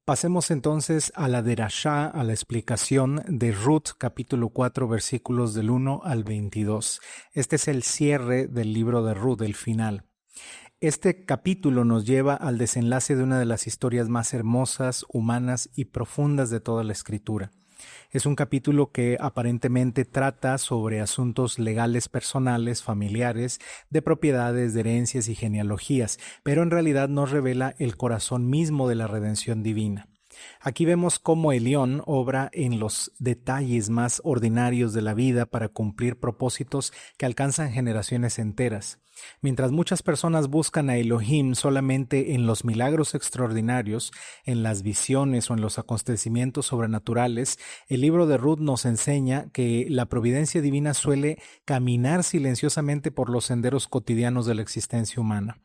Pasemos entonces a la derashá, a la explicación de Ruth, capítulo 4, versículos del 1 al 22. Este es el cierre del libro de Ruth, el final. Este capítulo nos lleva al desenlace de una de las historias más hermosas, humanas y profundas de toda la Escritura. Es un capítulo que aparentemente trata sobre asuntos legales personales, familiares, de propiedades, de herencias y genealogías, pero en realidad nos revela el corazón mismo de la redención divina. Aquí vemos cómo Elión obra en los detalles más ordinarios de la vida para cumplir propósitos que alcanzan generaciones enteras. Mientras muchas personas buscan a Elohim solamente en los milagros extraordinarios, en las visiones o en los acontecimientos sobrenaturales, el libro de Ruth nos enseña que la providencia divina suele caminar silenciosamente por los senderos cotidianos de la existencia humana.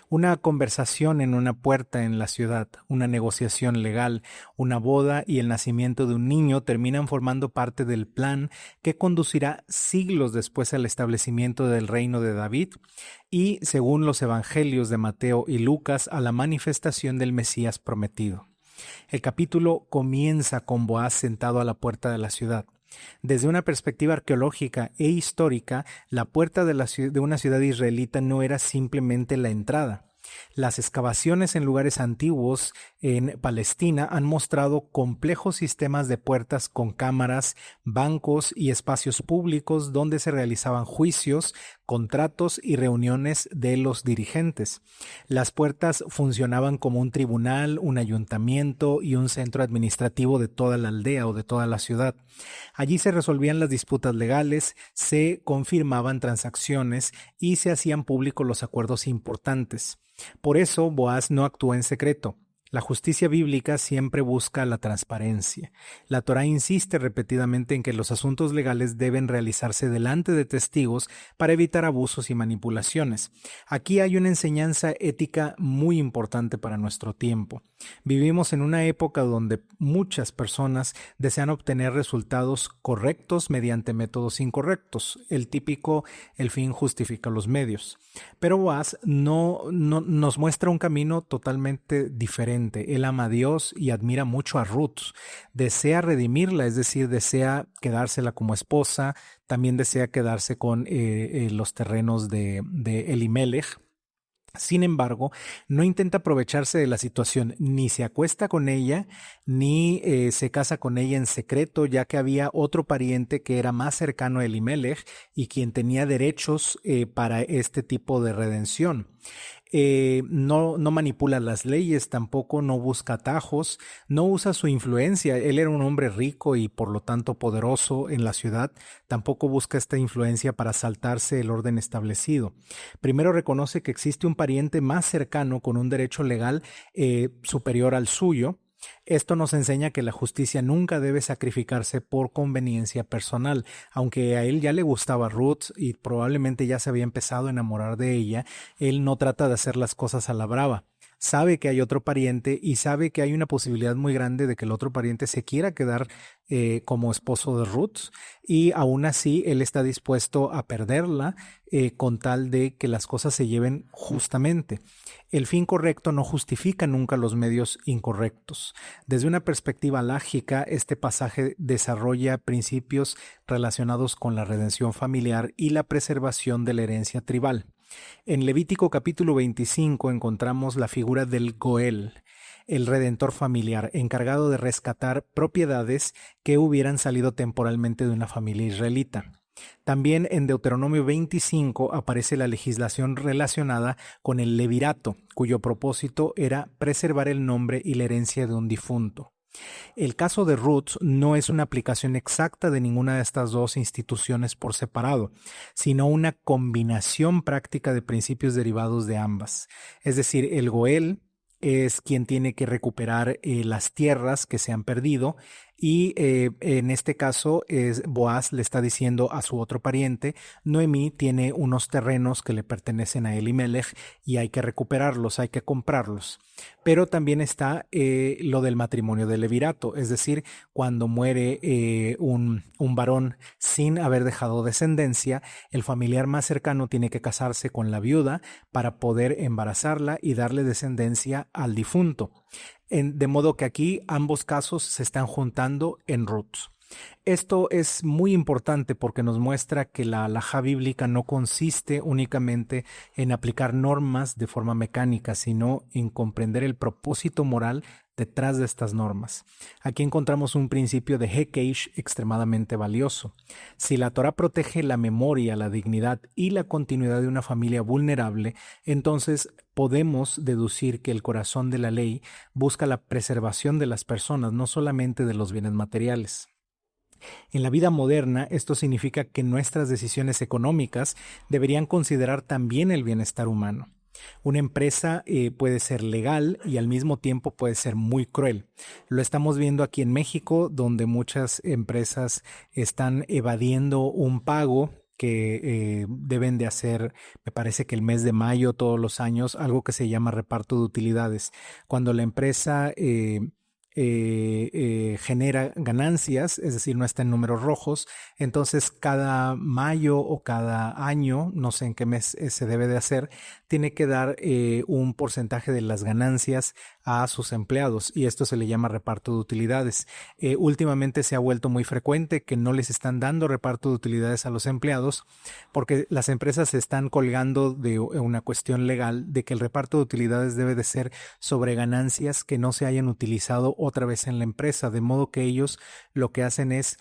Una conversación en una puerta en la ciudad, una negociación legal, una boda y el nacimiento de un niño terminan formando parte del plan que conducirá siglos después al establecimiento del reino de David y, según los evangelios de Mateo y Lucas, a la manifestación del Mesías prometido. El capítulo comienza con Boaz sentado a la puerta de la ciudad. Desde una perspectiva arqueológica e histórica, la puerta de una ciudad israelita no era simplemente la entrada. Las excavaciones en lugares antiguos en Palestina han mostrado complejos sistemas de puertas con cámaras, bancos y espacios públicos donde se realizaban juicios, contratos y reuniones de los dirigentes. Las puertas funcionaban como un tribunal, un ayuntamiento y un centro administrativo de toda la aldea o de toda la ciudad. Allí se resolvían las disputas legales, se confirmaban transacciones y se hacían públicos los acuerdos importantes. Por eso Boaz no actuó en secreto. La justicia bíblica siempre busca la transparencia. La Torá insiste repetidamente en que los asuntos legales deben realizarse delante de testigos para evitar abusos y manipulaciones. Aquí hay una enseñanza ética muy importante para nuestro tiempo. Vivimos en una época donde muchas personas desean obtener resultados correctos mediante métodos incorrectos. El típico, el fin justifica los medios. Pero Boaz no nos muestra un camino totalmente diferente. Él ama a Dios y admira mucho a Ruth. Desea redimirla, es decir, desea quedársela como esposa. También desea quedarse con los terrenos de Elimelech. Sin embargo, no intenta aprovecharse de la situación, ni se acuesta con ella, ni se casa con ella en secreto, ya que había otro pariente que era más cercano a Elimelech y quien tenía derechos para este tipo de redención. No manipula las leyes, tampoco no busca atajos, no usa su influencia. Él era un hombre rico y por lo tanto poderoso en la ciudad, tampoco busca esta influencia para saltarse el orden establecido. Primero reconoce que existe un pariente más cercano con un derecho legal superior al suyo. Esto nos enseña que la justicia nunca debe sacrificarse por conveniencia personal. Aunque a él ya le gustaba Ruth y probablemente ya se había empezado a enamorar de ella, él no trata de hacer las cosas a la brava. Sabe que hay otro pariente y sabe que hay una posibilidad muy grande de que el otro pariente se quiera quedar como esposo de Ruth, y aún así él está dispuesto a perderla con tal de que las cosas se lleven justamente. El fin correcto no justifica nunca los medios incorrectos. Desde una perspectiva lógica, este pasaje desarrolla principios relacionados con la redención familiar y la preservación de la herencia tribal. En Levítico capítulo 25 encontramos la figura del Goel, el redentor familiar, encargado de rescatar propiedades que hubieran salido temporalmente de una familia israelita. También en Deuteronomio 25 aparece la legislación relacionada con el levirato, cuyo propósito era preservar el nombre y la herencia de un difunto. El caso de Ruth no es una aplicación exacta de ninguna de estas dos instituciones por separado, sino una combinación práctica de principios derivados de ambas. Es decir, el Goel es quien tiene que recuperar las tierras que se han perdido, y en este caso Boaz le está diciendo a su otro pariente: Noemí tiene unos terrenos que le pertenecen a Elimelech y hay que recuperarlos, hay que comprarlos. Pero también está lo del matrimonio de levirato, es decir, cuando muere un varón sin haber dejado descendencia, el familiar más cercano tiene que casarse con la viuda para poder embarazarla y darle descendencia al difunto. de modo que aquí ambos casos se están juntando en Ruth. Esto es muy importante porque nos muestra que la halajá bíblica no consiste únicamente en aplicar normas de forma mecánica, sino en comprender el propósito moral detrás de estas normas. Aquí encontramos un principio de Hekesh extremadamente valioso. Si la Torá protege la memoria, la dignidad y la continuidad de una familia vulnerable, entonces podemos deducir que el corazón de la ley busca la preservación de las personas, no solamente de los bienes materiales. En la vida moderna, esto significa que nuestras decisiones económicas deberían considerar también el bienestar humano. Una empresa puede ser legal y al mismo tiempo puede ser muy cruel. Lo estamos viendo aquí en México, donde muchas empresas están evadiendo un pago que deben de hacer, me parece que el mes de mayo todos los años, algo que se llama reparto de utilidades. Cuando la empresa genera ganancias, es decir, no está en números rojos, entonces cada mayo o cada año, no sé en qué mes se debe de hacer, tiene que dar un porcentaje de las ganancias a sus empleados y esto se le llama reparto de utilidades. Últimamente se ha vuelto muy frecuente que no les están dando reparto de utilidades a los empleados porque las empresas se están colgando de una cuestión legal de que el reparto de utilidades debe de ser sobre ganancias que no se hayan utilizado otra vez en la empresa, de modo que ellos lo que hacen es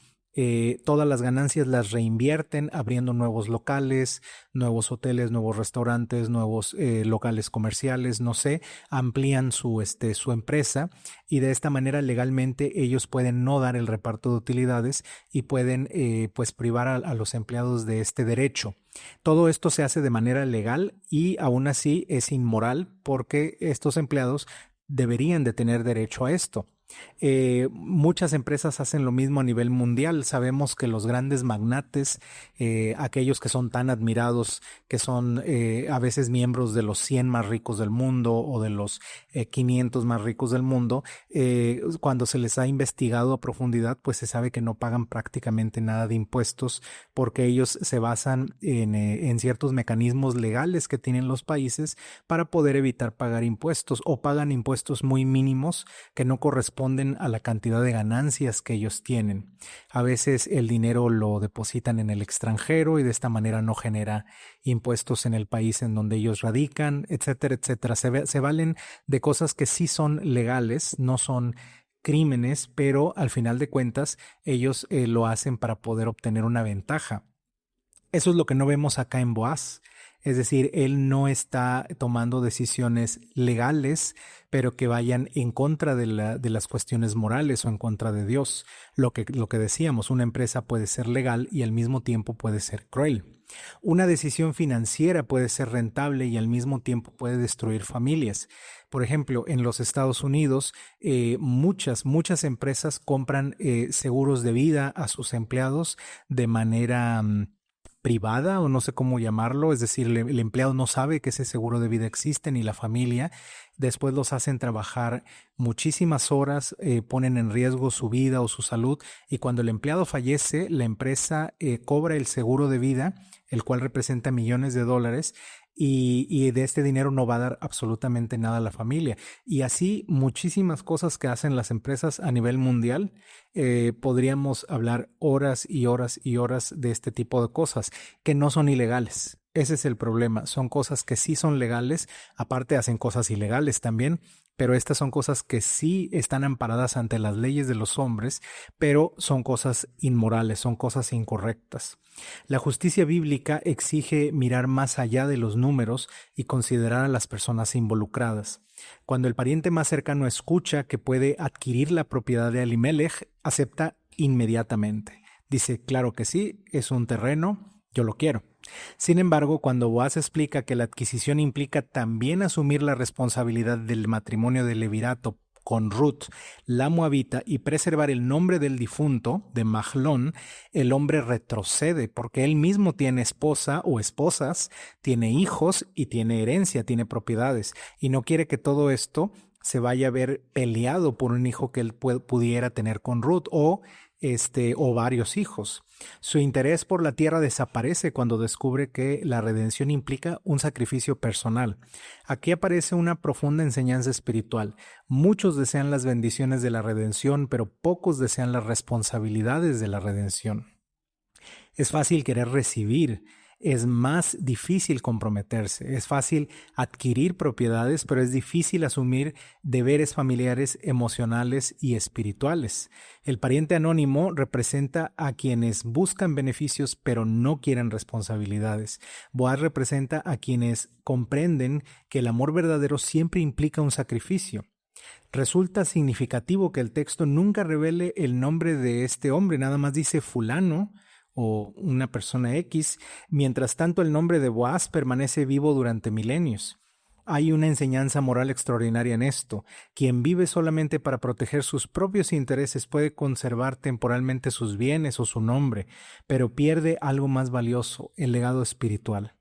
todas las ganancias las reinvierten abriendo nuevos locales, nuevos hoteles, nuevos restaurantes, nuevos locales comerciales, no sé, amplían su empresa y de esta manera legalmente ellos pueden no dar el reparto de utilidades y pueden pues privar a los empleados de este derecho. Todo esto se hace de manera legal y aún así es inmoral porque estos empleados deberían de tener derecho a esto. Muchas empresas hacen lo mismo a nivel mundial. Sabemos que los grandes magnates, aquellos que son tan admirados, que son a veces miembros de los 100 más ricos del mundo o de los 500 más ricos del mundo, cuando se les ha investigado a profundidad, pues se sabe que no pagan prácticamente nada de impuestos porque ellos se basan en ciertos mecanismos legales que tienen los países para poder evitar pagar impuestos o pagan impuestos muy mínimos que no corresponden a la cantidad de ganancias que ellos tienen. A veces el dinero lo depositan en el extranjero y de esta manera no genera impuestos en el país en donde ellos radican, etcétera, etcétera. Se valen de cosas que sí son legales, no son crímenes, pero al final de cuentas ellos lo hacen para poder obtener una ventaja. Eso es lo que no vemos acá en Boaz. Es decir, él no está tomando decisiones legales, pero que vayan en contra de las cuestiones morales o en contra de Dios. Lo que decíamos, una empresa puede ser legal y al mismo tiempo puede ser cruel. Una decisión financiera puede ser rentable y al mismo tiempo puede destruir familias. Por ejemplo, en los Estados Unidos, muchas empresas compran seguros de vida a sus empleados de manera privada o no sé cómo llamarlo, es decir, el empleado no sabe que ese seguro de vida existe ni la familia, después los hacen trabajar muchísimas horas, ponen en riesgo su vida o su salud y cuando el empleado fallece, la empresa cobra el seguro de vida, el cual representa millones de dólares y de este dinero no va a dar absolutamente nada a la familia. Y así muchísimas cosas que hacen las empresas a nivel mundial, podríamos hablar horas y horas y horas de este tipo de cosas que no son ilegales. Ese es el problema, son cosas que sí son legales, aparte hacen cosas ilegales también, pero estas son cosas que sí están amparadas ante las leyes de los hombres, pero son cosas inmorales, son cosas incorrectas. La justicia bíblica exige mirar más allá de los números y considerar a las personas involucradas. Cuando el pariente más cercano escucha que puede adquirir la propiedad de Elimelech, acepta inmediatamente. Dice, claro que sí, es un terreno, yo lo quiero. Sin embargo, cuando Boaz explica que la adquisición implica también asumir la responsabilidad del matrimonio de Levirato con Ruth, la moabita, y preservar el nombre del difunto, de Mahlón, el hombre retrocede porque él mismo tiene esposa o esposas, tiene hijos y tiene herencia, tiene propiedades, y no quiere que todo esto se vaya a ver peleado por un hijo que él pudiera tener con Ruth o o varios hijos. Su interés por la tierra desaparece cuando descubre que la redención implica un sacrificio personal. Aquí aparece una profunda enseñanza espiritual. Muchos desean las bendiciones de la redención, pero pocos desean las responsabilidades de la redención. Es fácil querer recibir, es más difícil comprometerse, es fácil adquirir propiedades, pero es difícil asumir deberes familiares, emocionales y espirituales. El pariente anónimo representa a quienes buscan beneficios pero no quieren responsabilidades. Boaz representa a quienes comprenden que el amor verdadero siempre implica un sacrificio. Resulta significativo que el texto nunca revele el nombre de este hombre, nada más dice fulano o una persona X. Mientras tanto, el nombre de Boaz permanece vivo durante milenios. Hay una enseñanza moral extraordinaria en esto. Quien vive solamente para proteger sus propios intereses puede conservar temporalmente sus bienes o su nombre, pero pierde algo más valioso, el legado espiritual.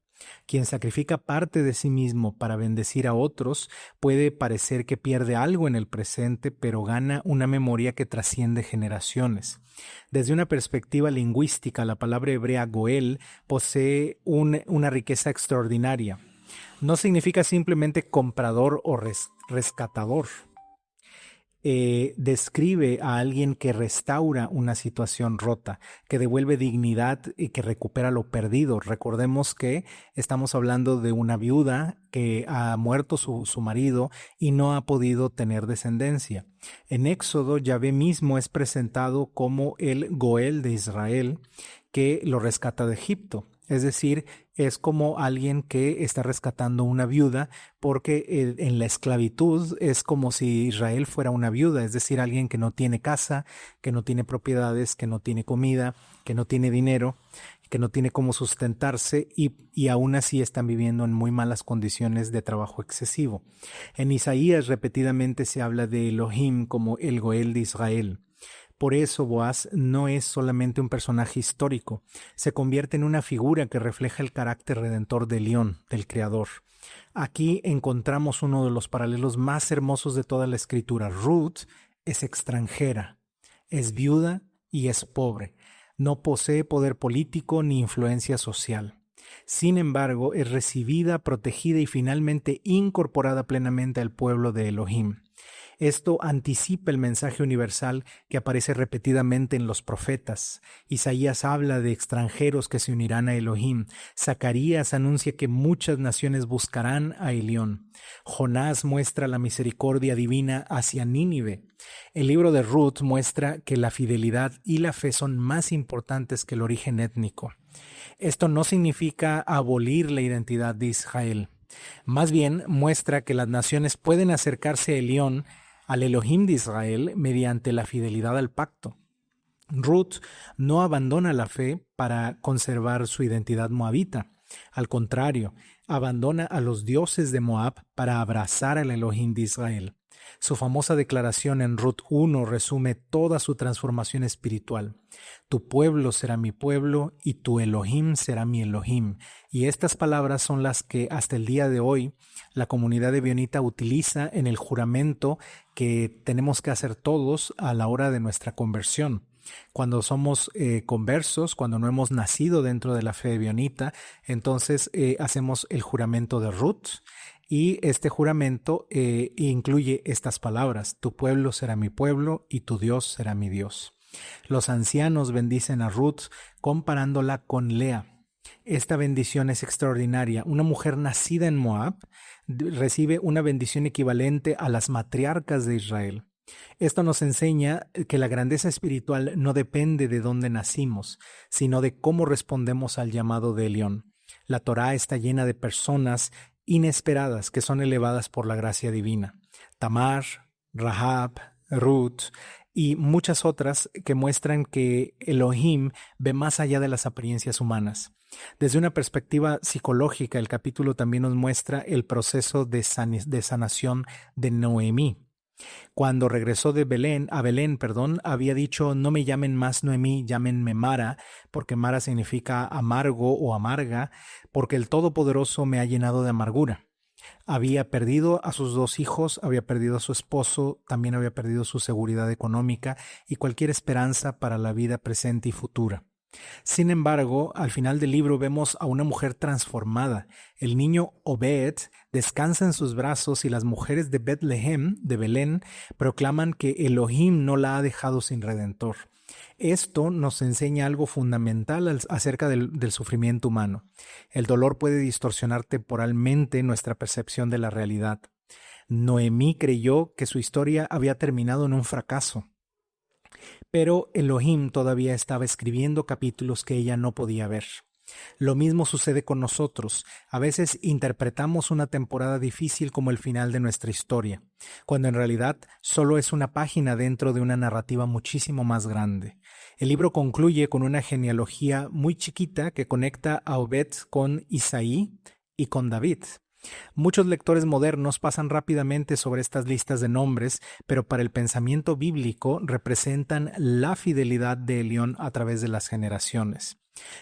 Quien sacrifica parte de sí mismo para bendecir a otros puede parecer que pierde algo en el presente, pero gana una memoria que trasciende generaciones. Desde una perspectiva lingüística, la palabra hebrea goel posee una riqueza extraordinaria. No significa simplemente comprador o rescatador. Describe a alguien que restaura una situación rota, que devuelve dignidad y que recupera lo perdido. Recordemos que estamos hablando de una viuda que ha muerto su marido y no ha podido tener descendencia. En Éxodo, Yahvé mismo es presentado como el Goel de Israel, que lo rescata de Egipto. Es decir, es como alguien que está rescatando una viuda, porque en la esclavitud es como si Israel fuera una viuda, es decir, alguien que no tiene casa, que no tiene propiedades, que no tiene comida, que no tiene dinero, que no tiene cómo sustentarse y aún así están viviendo en muy malas condiciones de trabajo excesivo. En Isaías repetidamente se habla de Elohim como el Goel de Israel. Por eso Boaz no es solamente un personaje histórico, se convierte en una figura que refleja el carácter redentor de Elión, del Creador. Aquí encontramos uno de los paralelos más hermosos de toda la Escritura. Ruth es extranjera, es viuda y es pobre. No posee poder político ni influencia social. Sin embargo, es recibida, protegida y finalmente incorporada plenamente al pueblo de Elohim. Esto anticipa el mensaje universal que aparece repetidamente en los profetas. Isaías habla de extranjeros que se unirán a Elohim. Zacarías anuncia que muchas naciones buscarán a Elión. Jonás muestra la misericordia divina hacia Nínive. El libro de Ruth muestra que la fidelidad y la fe son más importantes que el origen étnico. Esto no significa abolir la identidad de Israel. Más bien muestra que las naciones pueden acercarse a Elión, al Elohim de Israel, mediante la fidelidad al pacto. Ruth no abandona la fe para conservar su identidad moabita. Al contrario, abandona a los dioses de Moab para abrazar al Elohim de Israel. Su famosa declaración en Ruth 1 resume toda su transformación espiritual. Tu pueblo será mi pueblo y tu Elohim será mi Elohim. Y estas palabras son las que hasta el día de hoy la comunidad de Ebionita utiliza en el juramento que tenemos que hacer todos a la hora de nuestra conversión. Cuando somos conversos, cuando no hemos nacido dentro de la fe ebionita, entonces hacemos el juramento de Ruth. Y este juramento incluye estas palabras: tu pueblo será mi pueblo y tu Dios será mi Dios. Los ancianos bendicen a Ruth comparándola con Lea. Esta bendición es extraordinaria. Una mujer nacida en Moab recibe una bendición equivalente a las matriarcas de Israel. Esto nos enseña que la grandeza espiritual no depende de dónde nacimos, sino de cómo respondemos al llamado de Elión. La Torá está llena de personas inesperadas que son elevadas por la gracia divina. Tamar, Rahab, Ruth y muchas otras que muestran que Elohim ve más allá de las apariencias humanas. Desde una perspectiva psicológica, el capítulo también nos muestra el proceso de sanación de Noemí. Cuando regresó de Belén, había dicho: no me llamen más Noemí, llámenme Mara, porque Mara significa amargo o amarga, porque el Todopoderoso me ha llenado de amargura. había perdido a sus 2 hijos, había perdido a su esposo, también había perdido su seguridad económica y cualquier esperanza para la vida presente y futura. Sin embargo, al final del libro vemos a una mujer transformada. El niño Obed descansa en sus brazos y las mujeres de Betlehem, de Belén, proclaman que Elohim no la ha dejado sin redentor. Esto nos enseña algo fundamental acerca del sufrimiento humano. El dolor puede distorsionar temporalmente nuestra percepción de la realidad. Noemí creyó que su historia había terminado en un fracaso. Pero Elohim todavía estaba escribiendo capítulos que ella no podía ver. Lo mismo sucede con nosotros. A veces interpretamos una temporada difícil como el final de nuestra historia, cuando en realidad solo es una página dentro de una narrativa muchísimo más grande. El libro concluye con una genealogía muy chiquita que conecta a Obed con Isaí y con David. Muchos lectores modernos pasan rápidamente sobre estas listas de nombres, pero para el pensamiento bíblico representan la fidelidad de Elión a través de las generaciones.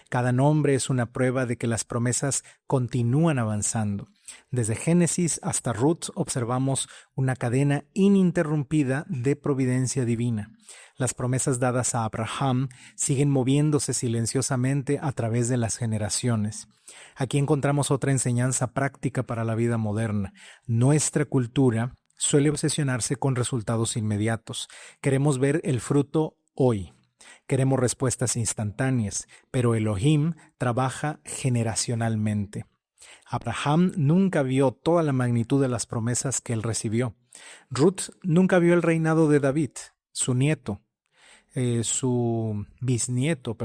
Cada nombre es una prueba de que las promesas continúan avanzando. Desde Génesis hasta Ruth observamos una cadena ininterrumpida de providencia divina. Las promesas dadas a Abraham siguen moviéndose silenciosamente a través de las generaciones. Aquí encontramos otra enseñanza práctica para la vida moderna. Nuestra cultura suele obsesionarse con resultados inmediatos. Queremos ver el fruto hoy. Queremos respuestas instantáneas, pero Elohim trabaja generacionalmente. Abraham nunca vio toda la magnitud de las promesas que él recibió. Ruth nunca vio el reinado de David, su bisnieto.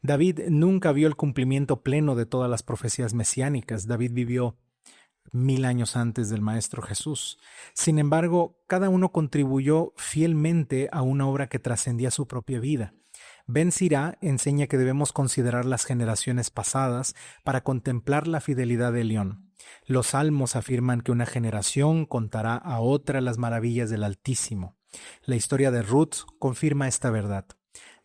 David nunca vio el cumplimiento pleno de todas las profecías mesiánicas. David vivió 1000 años antes del Maestro Jesús. Sin embargo, cada uno contribuyó fielmente a una obra que trascendía su propia vida. Ben Sirá enseña que debemos considerar las generaciones pasadas para contemplar la fidelidad de Elión. Los salmos afirman que una generación contará a otra las maravillas del Altísimo. La historia de Ruth confirma esta verdad.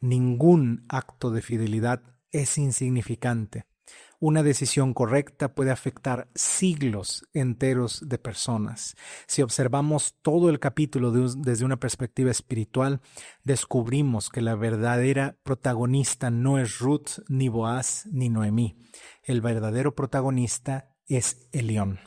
Ningún acto de fidelidad es insignificante. Una decisión correcta puede afectar siglos enteros de personas. Si observamos todo el capítulo desde una perspectiva espiritual, descubrimos que la verdadera protagonista no es Ruth, ni Boaz, ni Noemí. El verdadero protagonista es Elión.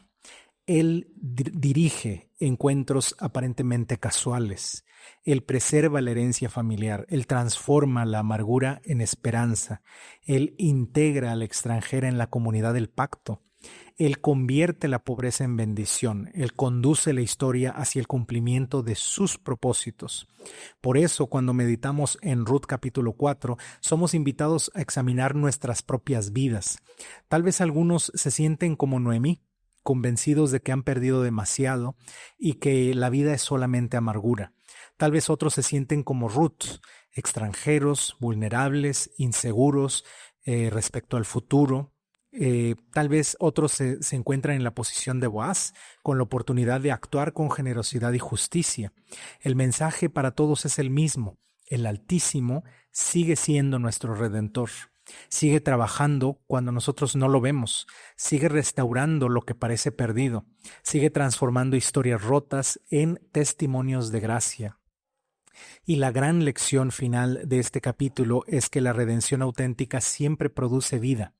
Él dirige encuentros aparentemente casuales. Él preserva la herencia familiar. Él transforma la amargura en esperanza. Él integra a la extranjera en la comunidad del pacto. Él convierte la pobreza en bendición. Él conduce la historia hacia el cumplimiento de sus propósitos. Por eso, cuando meditamos en Ruth capítulo 4, somos invitados a examinar nuestras propias vidas. Tal vez algunos se sienten como Noemí, convencidos de que han perdido demasiado y que la vida es solamente amargura. Tal vez otros se sienten como Ruth, extranjeros, vulnerables, inseguros respecto al futuro. Tal vez otros se encuentran en la posición de Boaz, con la oportunidad de actuar con generosidad y justicia. El mensaje para todos es el mismo. El Altísimo sigue siendo nuestro Redentor. Sigue trabajando cuando nosotros no lo vemos, sigue restaurando lo que parece perdido, sigue transformando historias rotas en testimonios de gracia. Y la gran lección final de este capítulo es que la redención auténtica siempre produce vida,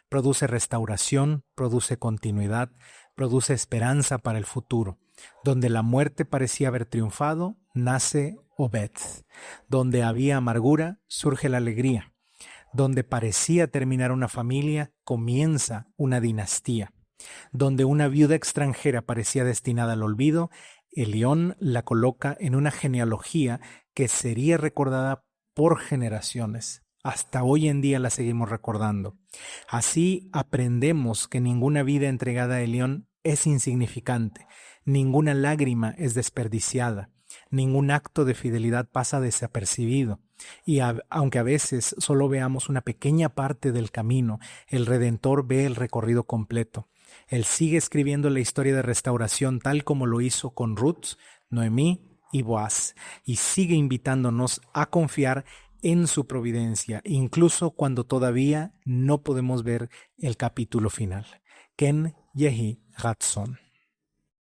produce restauración, produce continuidad, produce esperanza para el futuro. Donde la muerte parecía haber triunfado, nace Obed. Donde había amargura, surge la alegría. Donde parecía terminar una familia, comienza una dinastía. Donde una viuda extranjera parecía destinada al olvido, Elión la coloca en una genealogía que sería recordada por generaciones. Hasta hoy en día la seguimos recordando. Así aprendemos que ninguna vida entregada a Elión es insignificante, ninguna lágrima es desperdiciada, ningún acto de fidelidad pasa desapercibido. Y aunque a veces solo veamos una pequeña parte del camino, el Redentor ve el recorrido completo. Él sigue escribiendo la historia de restauración tal como lo hizo con Ruth, Noemí y Boaz, y sigue invitándonos a confiar en su providencia, incluso cuando todavía no podemos ver el capítulo final. Ken Yehi Ratzon.